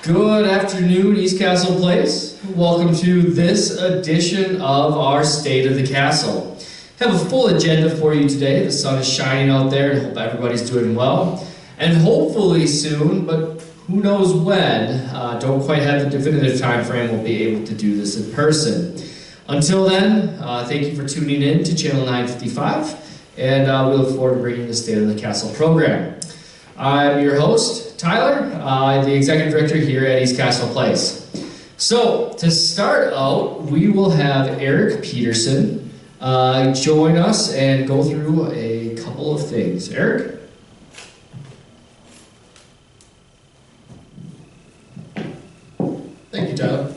Good afternoon, East Castle Place. Welcome to this edition of our State of the Castle. Have a full agenda for you today. The sun is shining out there and hope everybody's doing well. And hopefully soon, but who knows when, don't quite have the definitive time frame, we'll be able to do this in person. Until then, thank you for tuning in to Channel 955, and we look forward to bringing the State of the Castle program. I'm your host, Tyler, the Executive Director here at East Castle Place. So, to start out, we will have Eric Peterson join us and go through a couple of things. Eric? Thank you, Tyler.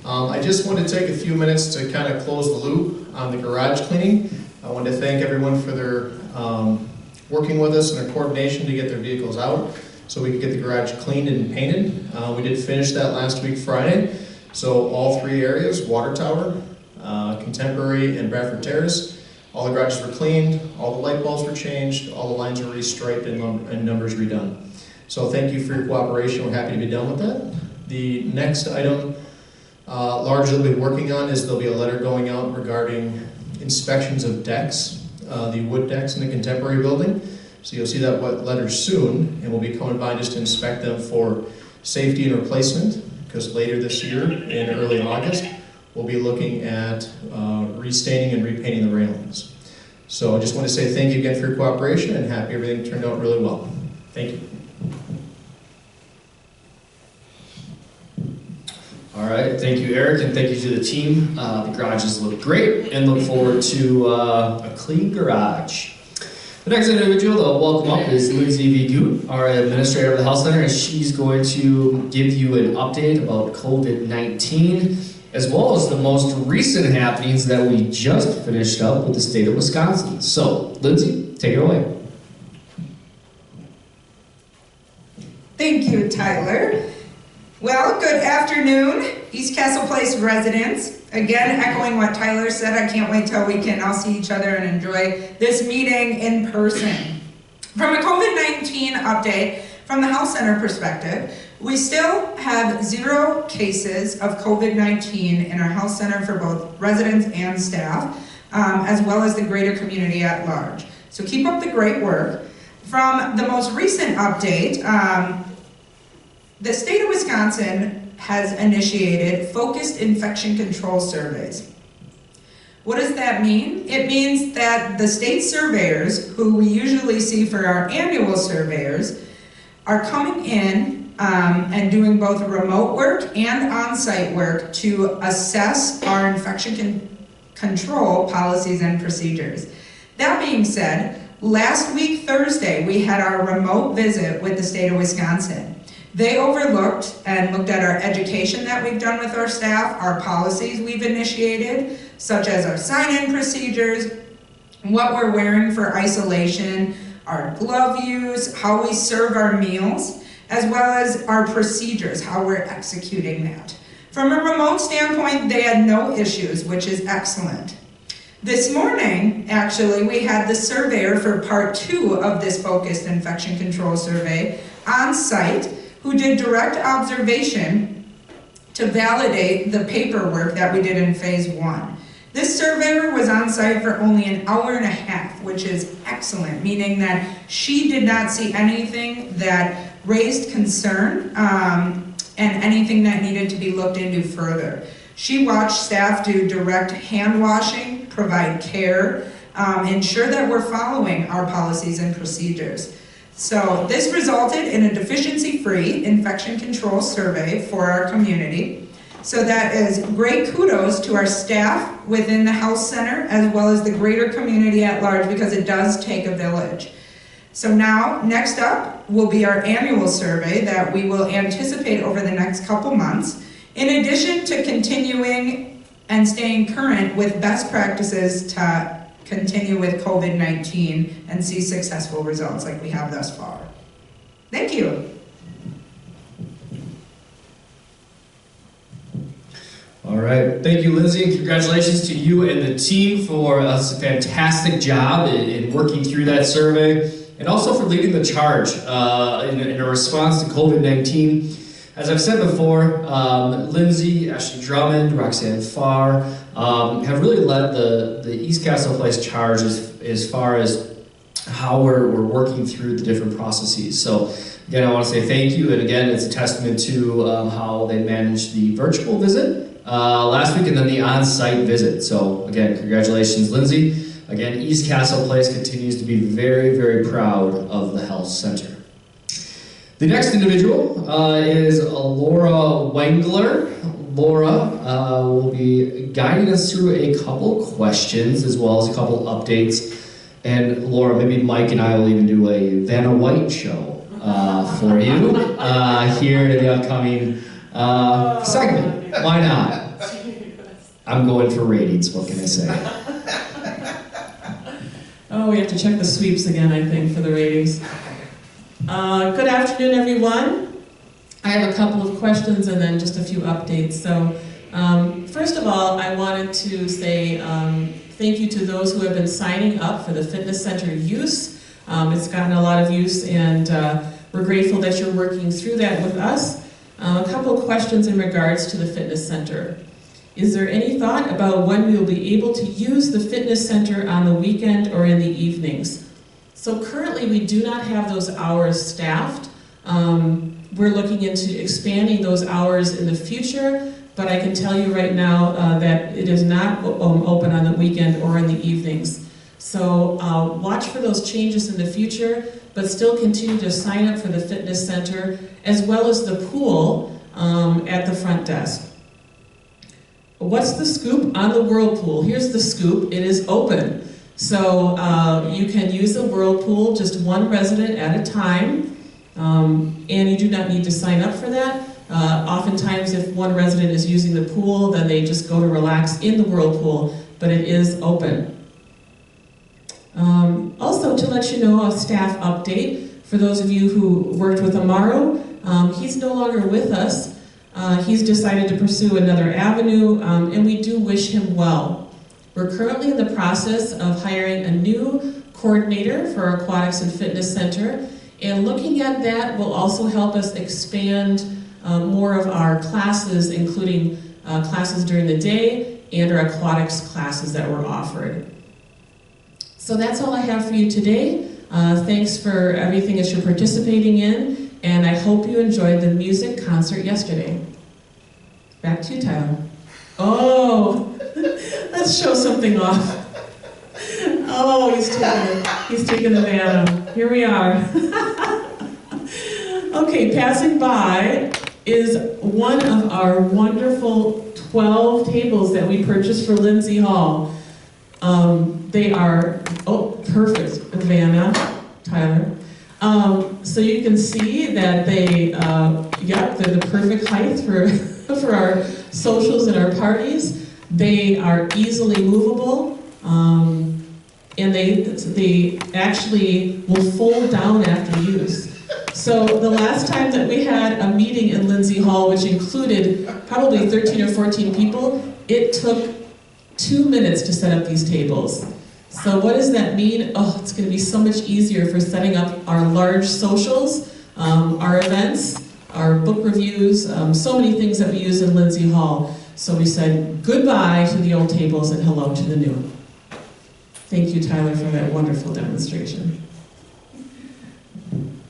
I just want to take a few minutes to kind of close the loop on the garage cleaning. I want to thank everyone for their working with us and their coordination to get their vehicles out so we could get the garage cleaned and painted. We did finish that last week Friday. So all three areas, Water Tower, Contemporary, and Bradford Terrace, all the garages were cleaned, all the light bulbs were changed, all the lines were restriped and numbers redone. So thank you for your cooperation. We're happy to be done with that. The next item largely we'll be working on is there'll be a letter going out regarding inspections of decks, the wood decks in the Contemporary building. So you'll see that letter soon, and we'll be coming by just to inspect them for safety and replacement, because later this year, in early August, we'll be looking at restaining and repainting the railings. So I just want to say thank you again for your cooperation, and happy everything turned out really well. Thank you. All right, thank you, Eric, and thank you to the team. The garages look great, and look forward to a clean garage. The next individual that I'll welcome up is Lindsay V. Goot, our administrator of the Health Center, and she's going to give you an update about COVID-19, as well as the most recent happenings that we just finished up with the state of Wisconsin. So, Lindsay, take it away. Thank you, Tyler. Well, good afternoon, East Castle Place residents. Again, echoing what Tyler said, I can't wait till we can all see each other and enjoy this meeting in person. From a COVID-19 update, from the Health Center perspective, we still have 0 cases of COVID-19 in our Health Center for both residents and staff, as well as the greater community at large. So keep up the great work. From the most recent update, the state of Wisconsin has initiated focused infection control surveys. What does that mean? It means that the state surveyors, who we usually see for our annual surveyors, are coming in and doing both remote work and on-site work to assess our infection control policies and procedures. That being said, last week Thursday, we had our remote visit with the state of Wisconsin. They overlooked and looked at our education that we've done with our staff, our policies we've initiated, such as our sign-in procedures, what we're wearing for isolation, our glove use, how we serve our meals, as well as our procedures, how we're executing that. From a remote standpoint, they had no issues, which is excellent. This morning, actually, we had the surveyor for part 2 of this focused infection control survey on site, who did direct observation to validate the paperwork that we did in phase 1. This surveyor was on site for only an hour and a half, which is excellent, meaning that she did not see anything that raised concern and anything that needed to be looked into further. She watched staff do direct hand washing, provide care, ensure that we're following our policies and procedures. So this resulted in a deficiency-free infection control survey for our community. So that is great kudos to our staff within the health center as well as the greater community at large, because it does take a village. So now, next up will be our annual survey that we will anticipate over the next couple months, in addition to continuing and staying current with best practices to continue with COVID-19 and see successful results like we have thus far. Thank you. All right, thank you, Lindsay, and congratulations to you and the team for a fantastic job in working through that survey, and also for leading the charge in a response to COVID-19. As I've said before, Lindsay, Ashley Drummond, Roxanne Farr have really led the East Castle Place charge as far as how we're working through the different processes. So again, I want to say thank you, and again, it's a testament to how they managed the virtual visit last week and then the on-site visit. So again, congratulations, Lindsay. Again, East Castle Place continues to be very, very proud of the health center. The next individual is Laura Wengler. Laura will be guiding us through a couple questions as well as a couple updates. And Laura, maybe Mike and I will even do a Vanna White show for you here in the upcoming segment. Why not? I'm going for ratings, what can I say? Oh, we have to check the sweeps again, I think, for the ratings. Good afternoon, everyone. I have a couple of questions and then just a few updates. So, first of all, I wanted to say thank you to those who have been signing up for the fitness center use. It's gotten a lot of use, and we're grateful that you're working through that with us. A couple of questions in regards to the fitness center. Is there any thought about when we will be able to use the fitness center on the weekend or in the evenings? So currently we do not have those hours staffed. We're looking into expanding those hours in the future, but I can tell you right now that it is not open on the weekend or in the evenings. So watch for those changes in the future, but still continue to sign up for the fitness center as well as the pool at the front desk. What's the scoop on the whirlpool? Here's the scoop. It is open. So you can use the whirlpool just one resident at a time, and you do not need to sign up for that. Oftentimes if one resident is using the pool, then they just go to relax in the whirlpool, but it is open. Also, to let you know, a staff update for those of you who worked with Amaro, he's no longer with us. He's decided to pursue another avenue, and we do wish him well. We're currently in the process of hiring a new coordinator for our Aquatics and Fitness Center, and looking at that will also help us expand more of our classes, including classes during the day and our aquatics classes that we're offered. So that's all I have for you today. Thanks for everything that you're participating in, and I hope you enjoyed the music concert yesterday. Back to you, Tyler. Oh, let's show something off. Oh, he's taking the van. Here we are. Okay, passing by is one of our wonderful 12 tables that we purchased for Lindsay Hall. They are, oh, perfect, Vanna, Tyler. So you can see that they, they're the perfect height for our socials and our parties. They are easily movable, and they actually will fold down after use. So the last time that we had a meeting in Lindsay Hall, which included probably 13 or 14 people, it took 2 minutes to set up these tables. So what does that mean? Oh, it's going to be so much easier for setting up our large socials, our events, our book reviews, so many things that we use in Lindsay Hall. So we said goodbye to the old tables and hello to the new. Thank you, Tyler, for that wonderful demonstration.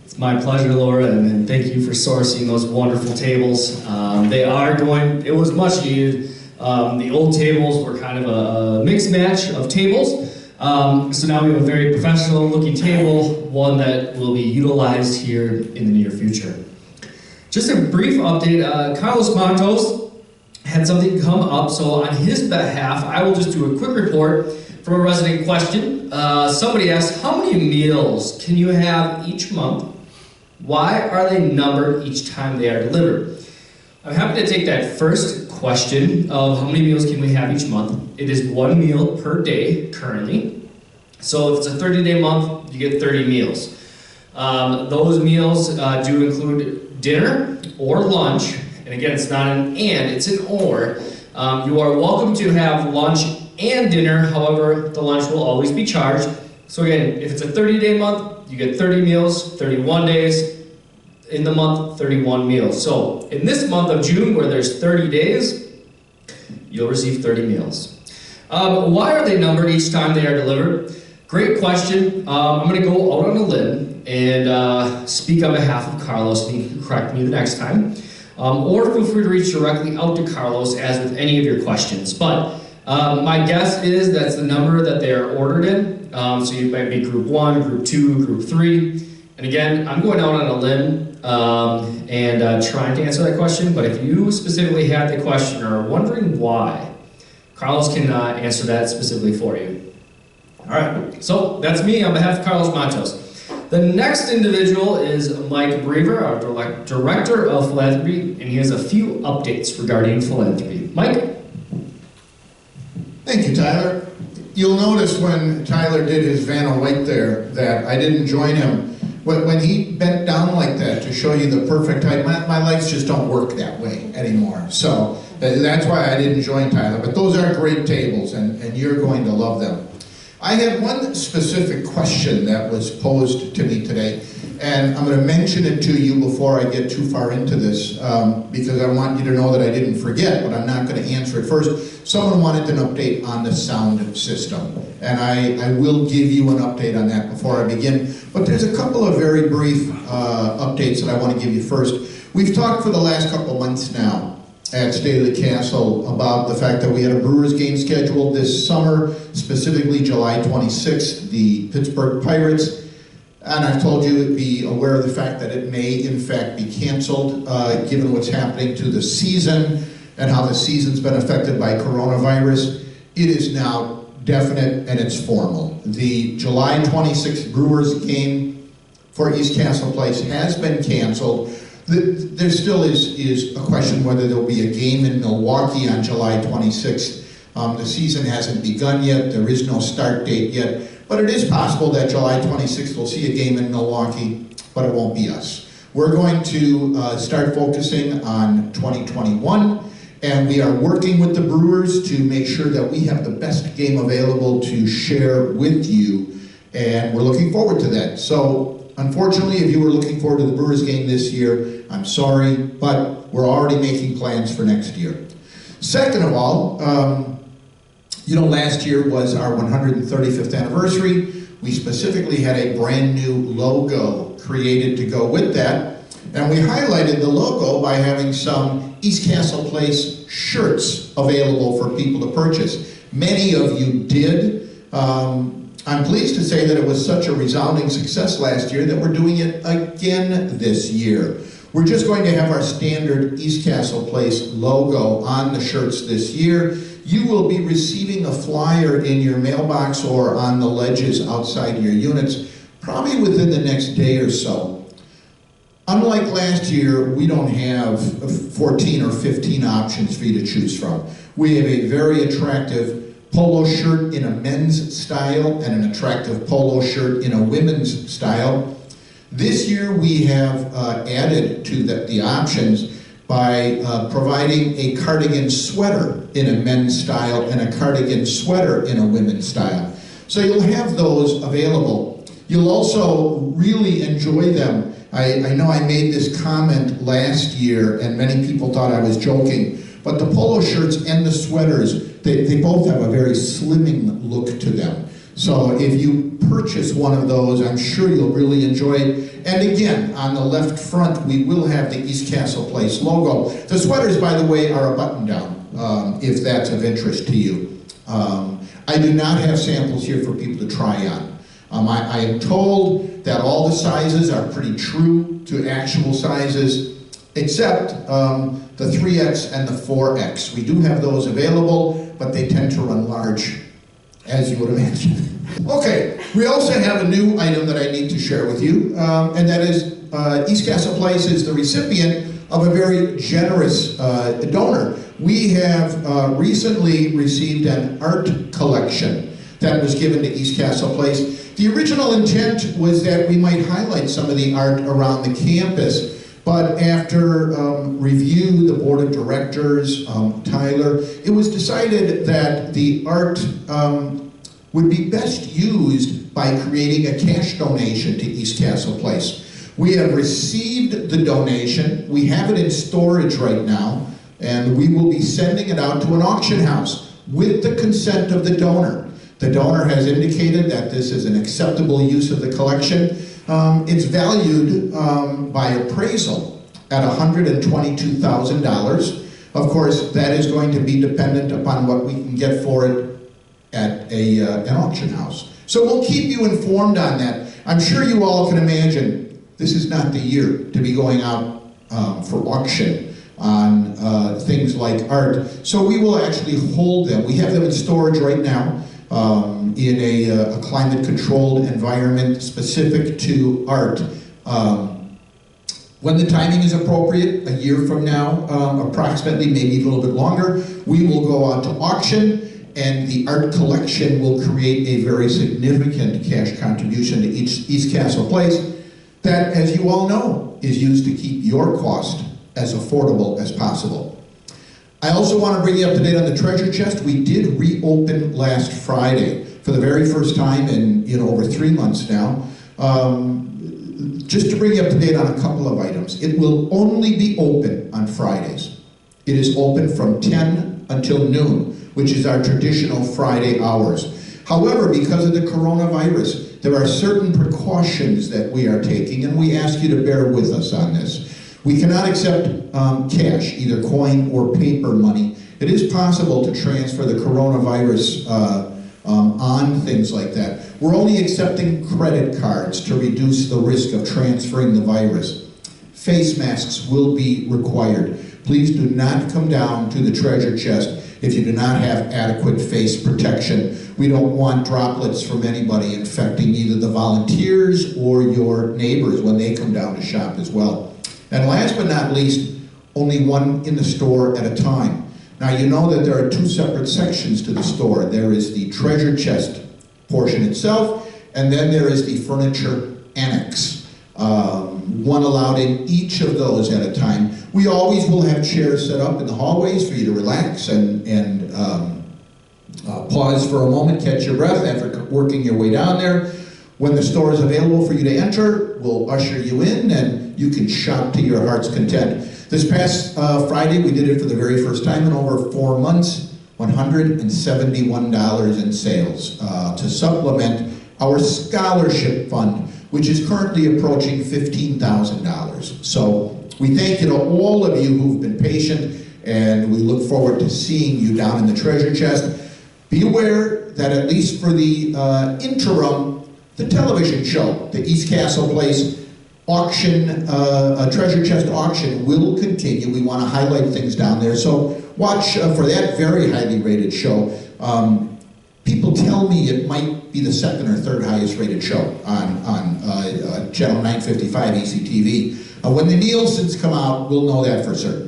It's my pleasure, Laura, and thank you for sourcing those wonderful tables. It was much needed. The old tables were kind of a mixed match of tables. So now we have a very professional looking table, one that will be utilized here in the near future. Just a brief update, Carlos Matos had something come up, so on his behalf, I will just do a quick report from a resident question. Somebody asked, how many meals can you have each month? Why are they numbered each time they are delivered? I'm happy to take that first question of how many meals can we have each month. It is 1 meal per day currently. So if it's a 30-day month, you get 30 meals. Those meals do include dinner or lunch, and again, it's not an and, it's an or. You are welcome to have lunch and dinner, however, the lunch will always be charged. So again, if it's a 30-day month, you get 30 meals, 31 days, in the month 31 meals. So in this month of June, where there's 30 days, you'll receive 30 meals. Why are they numbered each time they are delivered? Great question. I'm going to go out on a limb and speak on behalf of Carlos, and he can correct me the next time. Or feel free to reach directly out to Carlos as with any of your questions. But my guess is that's the number that they are ordered in. So you might be group 1, group 2, group 3. And again, I'm going out on a limb and trying to answer that question. But if you specifically had the question or are wondering why, Carlos can answer that specifically for you. All right, so that's me on behalf of Carlos Matos. The next individual is Mike Brever, our Director of Philanthropy, and he has a few updates regarding philanthropy. Mike? Thank you, Tyler. You'll notice when Tyler did his Vanna White there that I didn't join him. When he bent down like that to show you the perfect height, my legs just don't work that way anymore. So that's why I didn't join Tyler. But those are great tables, and you're going to love them. I had one specific question that was posed to me today, and I'm going to mention it to you before I get too far into this, because I want you to know that I didn't forget, but I'm not going to answer it first. Someone wanted an update on the sound system, and I will give you an update on that before I begin. But there's a couple of very brief updates that I want to give you first. We've talked for the last couple months now at State of the Castle about the fact that we had a Brewers game scheduled this summer, specifically July 26th, the Pittsburgh Pirates. And I've told you to be aware of the fact that it may in fact be canceled given what's happening to the season and how the season's been affected by coronavirus. It is now definite and it's formal. The July 26th Brewers game for East Castle Place has been canceled. There still is a question whether there'll be a game in Milwaukee on July 26th. The season hasn't begun yet. There is no start date yet. But it is possible that July 26th we'll see a game in Milwaukee, but it won't be us. We're going to start focusing on 2021, and we are working with the Brewers to make sure that we have the best game available to share with you, and we're looking forward to that. So, unfortunately, if you were looking forward to the Brewers game this year, I'm sorry, but we're already making plans for next year. Second of all, last year was our 135th anniversary. We specifically had a brand new logo created to go with that, and we highlighted the logo by having some East Castle Place shirts available for people to purchase. Many of you did. I'm pleased to say that it was such a resounding success last year that we're doing it again this year. We're just going to have our standard East Castle Place logo on the shirts this year. You will be receiving a flyer in your mailbox or on the ledges outside your units, probably within the next day or so. Unlike last year, we don't have 14 or 15 options for you to choose from. We have a very attractive polo shirt in a men's style and an attractive polo shirt in a women's style. This year we have added to the options by providing a cardigan sweater in a men's style and a cardigan sweater in a women's style. So you'll have those available. You'll also really enjoy them. I know I made this comment last year and many people thought I was joking, but the polo shirts and the sweaters, they both have a very slimming look to them. So if you purchase one of those, I'm sure you'll really enjoy it. And again, on the left front, we will have the East Castle Place logo. The sweaters, by the way, are a button-down, if that's of interest to you. I do not have samples here for people to try on. I am told that all the sizes are pretty true to actual sizes, except the 3X and the 4X. We do have those available, but they tend to run large, as you would imagine. Okay, we also have a new item that I need to share with you, and that is East Castle Place is the recipient of a very generous donor. We have recently received an art collection that was given to East Castle Place. The original intent was that we might highlight some of the art around the campus, but after review, the board of directors, Tyler, it was decided that the art would be best used by creating a cash donation to East Castle Place. We have received the donation. We have it in storage right now, and we will be sending it out to an auction house with the consent of the donor. The donor has indicated that this is an acceptable use of the collection. It's valued by appraisal at $122,000. Of course, that is going to be dependent upon what we can get for it at an auction house. So we'll keep you informed on that. I'm sure you all can imagine this is not the year to be going out for auction on things like art. So we will actually hold them. We have them in storage right now in a climate-controlled environment specific to art. When the timing is appropriate, a year from now, approximately, maybe a little bit longer, we will go out to auction, and the art collection will create a very significant cash contribution to East Castle Place that, as you all know, is used to keep your cost as affordable as possible. I also want to bring you up to date on the treasure chest. We did reopen last Friday for the very first time in over 3 months now. Just to bring you up to date on a couple of items. It will only be open on Fridays. It is open from 10 until noon, which is our traditional Friday hours. However, because of the coronavirus, there are certain precautions that we are taking, and we ask you to bear with us on this. We cannot accept cash, either coin or paper money. It is possible to transfer the coronavirus on things like that. We're only accepting credit cards to reduce the risk of transferring the virus. Face masks will be required. Please do not come down to the treasure chest if you do not have adequate face protection. We don't want droplets from anybody infecting either the volunteers or your neighbors when they come down to shop as well. And last but not least, only one in the store at a time. Now you know that there are 2 separate sections to the store. There is the treasure chest portion itself, and then there is the furniture annex. One allowed in each of those at a time. We always will have chairs set up in the hallways for you to relax and pause for a moment, catch your breath after working your way down there. When the store is available for you to enter, we'll usher you in and you can shop to your heart's content. This past Friday, we did it for the very first time in over 4 months, $171 in sales to supplement our scholarship fund, which is currently approaching $15,000. So we thank you to all of you who've been patient, and we look forward to seeing you down in the treasure chest. Be aware that at least for the interim, the television show, the East Castle Place auction, treasure chest auction will continue. We want to highlight things down there. So watch for that very highly rated show. People tell me it might be the 2nd or 3rd highest rated show on channel 955 ECTV. When the Nielsen's come out, we'll know that for certain.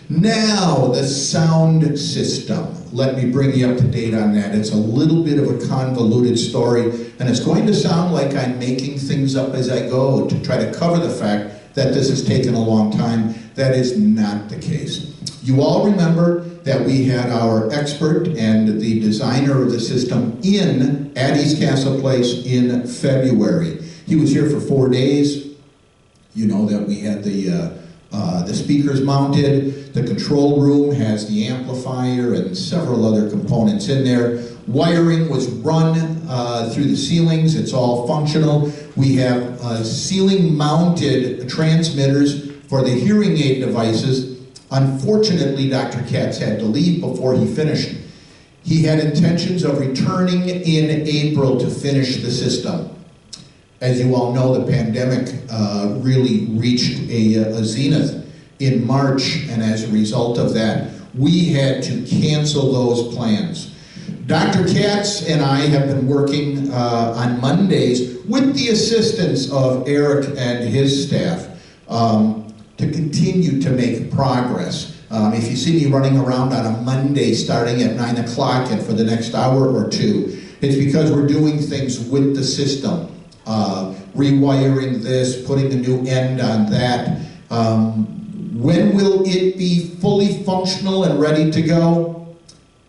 Now, the sound system. Let me bring you up to date on that. It's a little bit of a convoluted story, and it's going to sound like I'm making things up as I go to try to cover the fact that this has taken a long time. That is not the case. You all remember that we had our expert and the designer of the system at East Castle Place in February. He was here for 4 days. You know that we had the speakers mounted. The control room has the amplifier and several other components in there. Wiring was run through the ceilings. It's all functional. We have ceiling-mounted transmitters for the hearing aid devices. Unfortunately, Dr. Katz had to leave before he finished. He had intentions of returning in April to finish the system. As you all know, the pandemic really reached a zenith in March, and as a result of that, we had to cancel those plans. Dr. Katz and I have been working on Mondays with the assistance of Eric and his staff to continue to make progress. If you see me running around on a Monday starting at 9 o'clock and for the next hour or two, it's because we're doing things with the system. Rewiring this, putting a new end on that. When will it be fully functional and ready to go?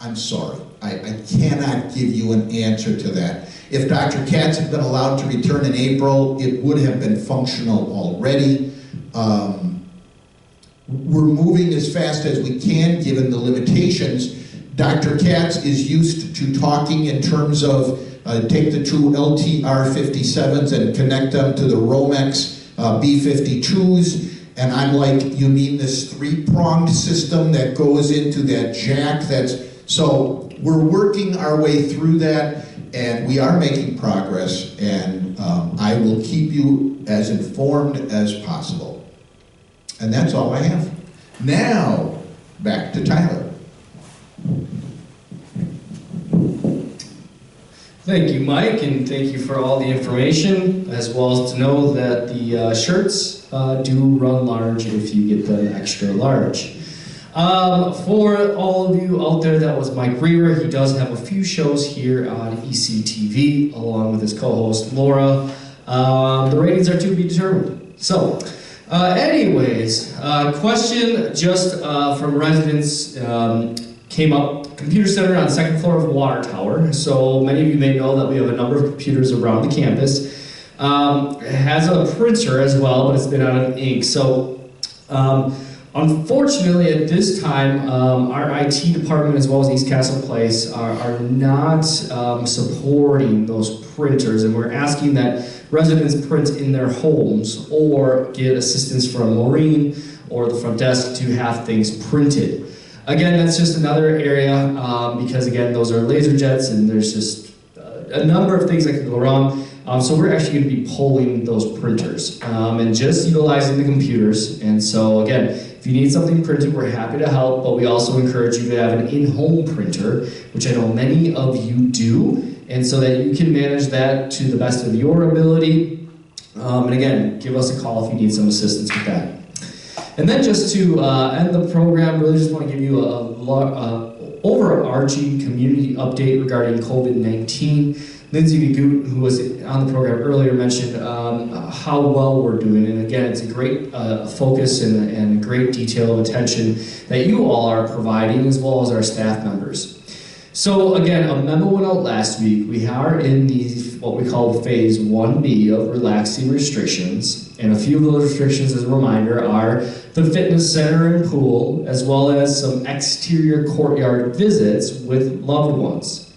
I'm sorry. I cannot give you an answer to that. If Dr. Katz had been allowed to return in April, it would have been functional already. We're moving as fast as we can given the limitations. Dr. Katz is used to talking in terms of take the two LTR-57s and connect them to the Romex B-52s. And I'm like, you mean this three-pronged system that goes into that jack? So we're working our way through that, and we are making progress, and I will keep you as informed as possible. And that's all I have. Now, back to Tyler. Thank you, Mike, and thank you for all the information, as well as to know that the shirts do run large if you get them extra large. For all of you out there, that was Mike Reaver. He does have a few shows here on ECTV, along with his co-host Laura. The ratings are to be determined. So, anyways, question just from residents came up. Computer center on the second floor of Water Tower. So many of you may know that we have a number of computers around the campus. It has a printer as well, but it's been out of ink. So unfortunately at this time, our IT department as well as East Castle Place are not supporting those printers, and we're asking that residents print in their homes or get assistance from Maureen or the front desk to have things printed. Again, that's just another area because, again, those are laser jets and there's just a number of things that could go wrong. So we're actually going to be polling those printers and just utilizing the computers. And so, again, if you need something printed, we're happy to help, but we also encourage you to have an in-home printer, which I know many of you do, and so that you can manage that to the best of your ability. And again, give us a call if you need some assistance with that. And then just to end the program, really just want to give you a overarching community update regarding COVID-19. Lindsay Gagoot, who was on the program earlier, mentioned how well we're doing. And again, it's a great focus and great detail of attention that you all are providing, as well as our staff members. So again, a memo went out last week. We are in what we call phase 1B of relaxing restrictions. And a few of those restrictions, as a reminder, are the fitness center and pool, as well as some exterior courtyard visits with loved ones.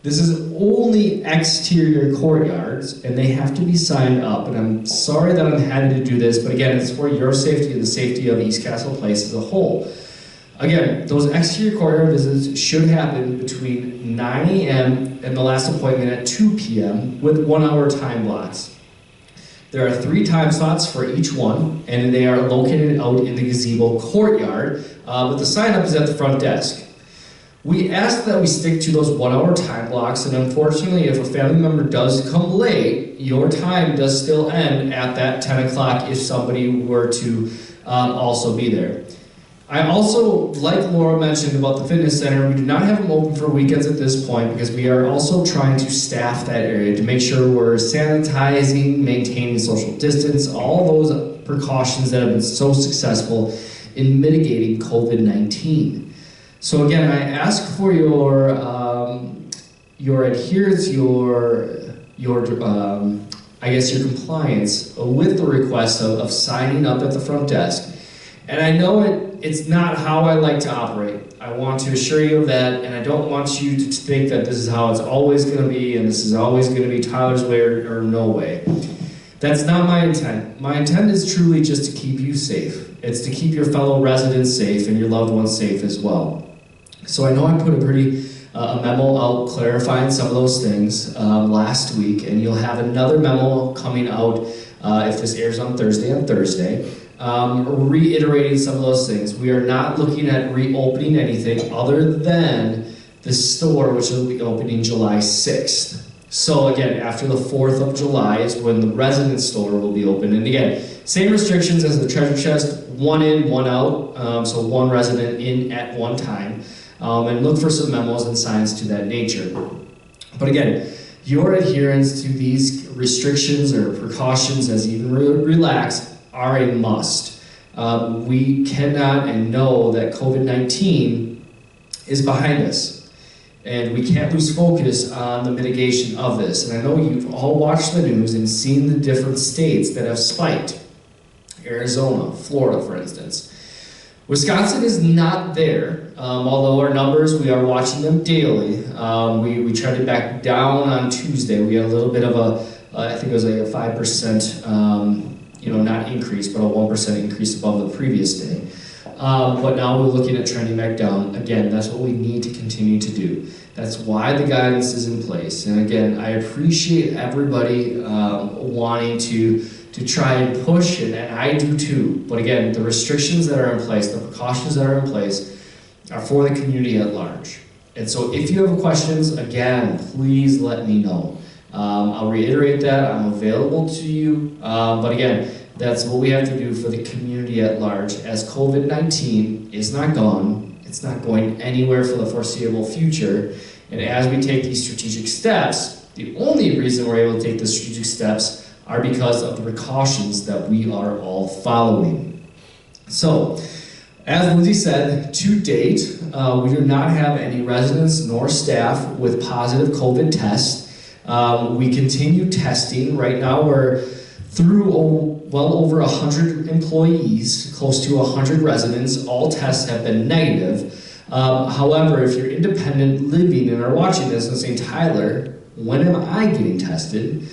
This is only exterior courtyards, and they have to be signed up. And I'm sorry that I'm having to do this, but again, it's for your safety and the safety of East Castle Place as a whole. Again, those exterior courtyard visits should happen between 9 a.m. and the last appointment at 2 p.m. with 1-hour time blocks. There are 3 time slots for each one, and they are located out in the gazebo courtyard, but the sign-up is at the front desk. We ask that we stick to those 1-hour time blocks, and unfortunately, if a family member does come late, your time does still end at that 10 o'clock if somebody were to also be there. I also, like Laura mentioned about the fitness center, we do not have them open for weekends at this point because we are also trying to staff that area to make sure we're sanitizing, maintaining social distance, all those precautions that have been so successful in mitigating COVID-19. So again, I ask for your adherence, your compliance with the request of signing up at the front desk. And I know it's not how I like to operate. I want to assure you of that, and I don't want you to think that this is how it's always going to be, and this is always going to be Tyler's way or no way. That's not my intent. My intent is truly just to keep you safe. It's to keep your fellow residents safe and your loved ones safe as well. So I know I put a memo out clarifying some of those things last week, and you'll have another memo coming out if this airs on Thursday, reiterating some of those things. We are not looking at reopening anything other than the store, which will be opening July 6th. So again, after the 4th of July is when the resident store will be open. And again, same restrictions as the treasure chest, 1 in, 1 out, so 1 resident in at one time. And look for some memos and signs to that nature. But again, your adherence to these restrictions or precautions as even relaxed are a must. We cannot and know that COVID-19 is behind us. And we can't lose focus on the mitigation of this. And I know you've all watched the news and seen the different states that have spiked. Arizona, Florida, for instance. Wisconsin is not there, although our numbers, we are watching them daily. We tried it back down on Tuesday. We had a little bit of I think it was like a 5%, not increase, but a 1% increase above the previous day. But now we're looking at trending back down. Again, that's what we need to continue to do. That's why the guidance is in place. And again, I appreciate everybody wanting to try and push, and I do too. But again, the restrictions that are in place, the precautions that are in place, are for the community at large. And so if you have questions, again, please let me know. I'll reiterate that, I'm available to you. But again, that's what we have to do for the community at large. As COVID-19 is not gone, it's not going anywhere for the foreseeable future. And as we take these strategic steps, the only reason we're able to take the strategic steps are because of the precautions that we are all following. So, as Lindsay said, to date, we do not have any residents nor staff with positive COVID tests. We continue testing. Right now we're through well over 100 employees, close to 100 residents. All tests have been negative. However, if you're independent living and are watching this and saying, Tyler, when am I getting tested?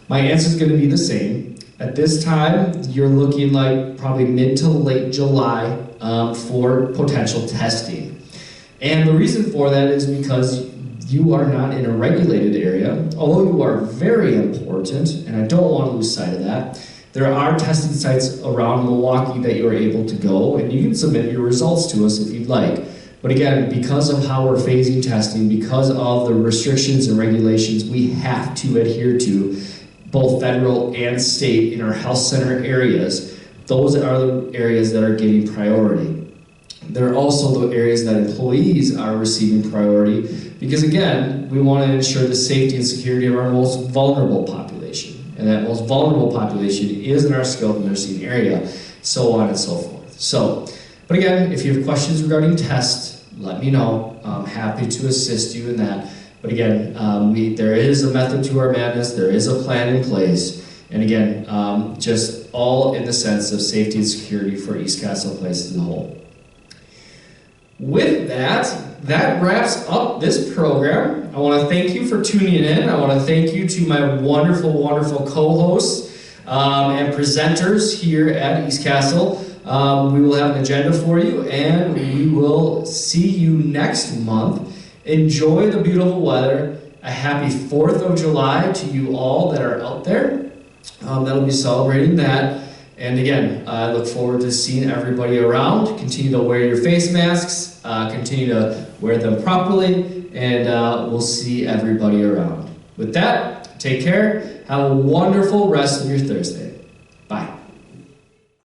My answer is going to be the same. At this time, you're looking like probably mid to late July for potential testing. And the reason for that is because you are not in a regulated area, although you are very important, and I don't want to lose sight of that. There are testing sites around Milwaukee that you are able to go, and you can submit your results to us if you'd like. But again, because of how we're phasing testing, because of the restrictions and regulations we have to adhere to, both federal and state in our health center areas, those are the areas that are getting priority. There are also the areas that employees are receiving priority because, again, we want to ensure the safety and security of our most vulnerable population. And that most vulnerable population is in our skilled nursing area, so on and so forth. So, but again, if you have questions regarding tests, let me know. I'm happy to assist you in that. But again, there is a method to our madness, there is a plan in place, and again, just all in the sense of safety and security for East Castle Place as a whole. With that wraps up this program. I want to thank you for tuning in. I want to thank you to my wonderful, wonderful co-hosts and presenters here at East Castle. We will have an agenda for you, and we will see you next month. Enjoy the beautiful weather. A happy 4th of July to you all that are out there. That'll be celebrating that. And again, I look forward to seeing everybody around. Continue to wear your face masks. Continue to wear them properly. And we'll see everybody around. With that, take care. Have a wonderful rest of your Thursday. Bye.